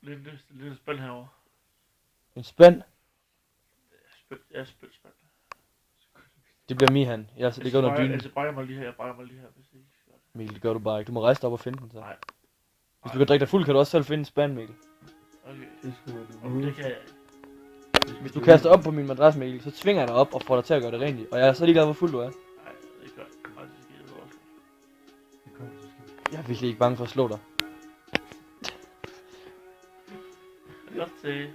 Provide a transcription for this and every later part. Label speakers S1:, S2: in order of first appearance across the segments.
S1: Lille spand herovre.
S2: En spand?
S1: Spand.
S2: Det bliver Mihan. Jeg ligger under dynen.
S1: Jeg brækker mig lige her, hvis ikke.
S2: Mikkel, det gør du bare ikke. Du må rejse dig op og finde den så.
S1: Nej.
S2: Hvis du kan drikke dig fuld, kan du også selv finde en spand, Mikkel.
S1: Okay.
S3: Det
S1: Det kan jeg ikke.
S2: Hvis du kaster op på min madras, Mikkel, så tvinger jeg dig op og får dig til at gøre det rent. Og jeg er så ligeglad, hvor fuld du er.
S1: Nej, det gør jeg. Nej, det sker også.
S3: Det kommer til at ske.
S2: Jeg er virkelig ikke bange for at slå dig.
S1: Godt til.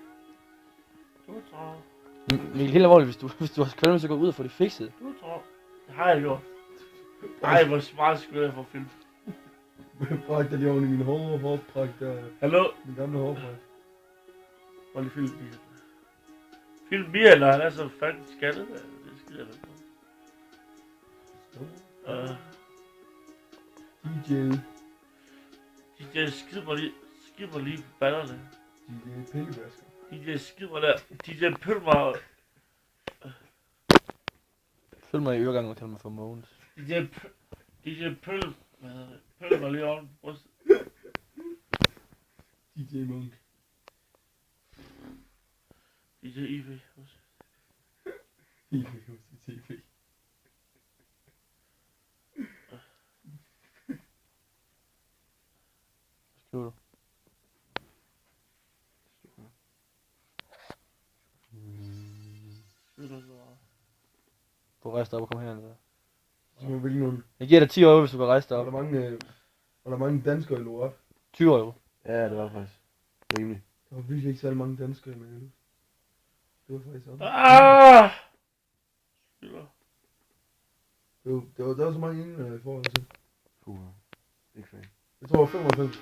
S1: Du tror.
S2: Mikkel, helt alvorligt, hvis du har kvalme, så gå ud og få det fikset.
S1: Du tror. Det har jeg gjort. Ej, hvor smart skulle jeg få film.
S3: Bræk dig lige oven i min hårpræk der.
S1: Hallo?
S3: Min gamle hårpræk.
S1: Hvor lige film Mia. Film Mia, når han er så fanden skaldet. Det skider jeg ikke.
S3: DJ.
S1: DJ skid mig lige på ballerne.
S3: DJ Pillevasker.
S1: DJ skid mig der. DJ pøl mig.
S2: Følg mig i øregangen og kald mig for Mogens.
S1: DJ pøl mig lige oven på brystet.
S3: DJ Monk.
S1: DJ IV også.
S3: Helt hos TV.
S2: Skriver du? Du rejser dig op og kom herned.
S3: Så må hvilken nogen.
S2: Jeg giver dig 10 euro, hvis du kan rejse dig
S3: Var
S2: op.
S3: der mange danskere i Loraf?
S2: 20 euro.
S4: Ja, det var faktisk rimelig.
S3: Der var virkelig ikke særlig mange danskere i Magaluf. Det var faktisk op. Der var så mange englænder i forhold til.
S4: Puh, ikke fan.
S3: Jeg tror 95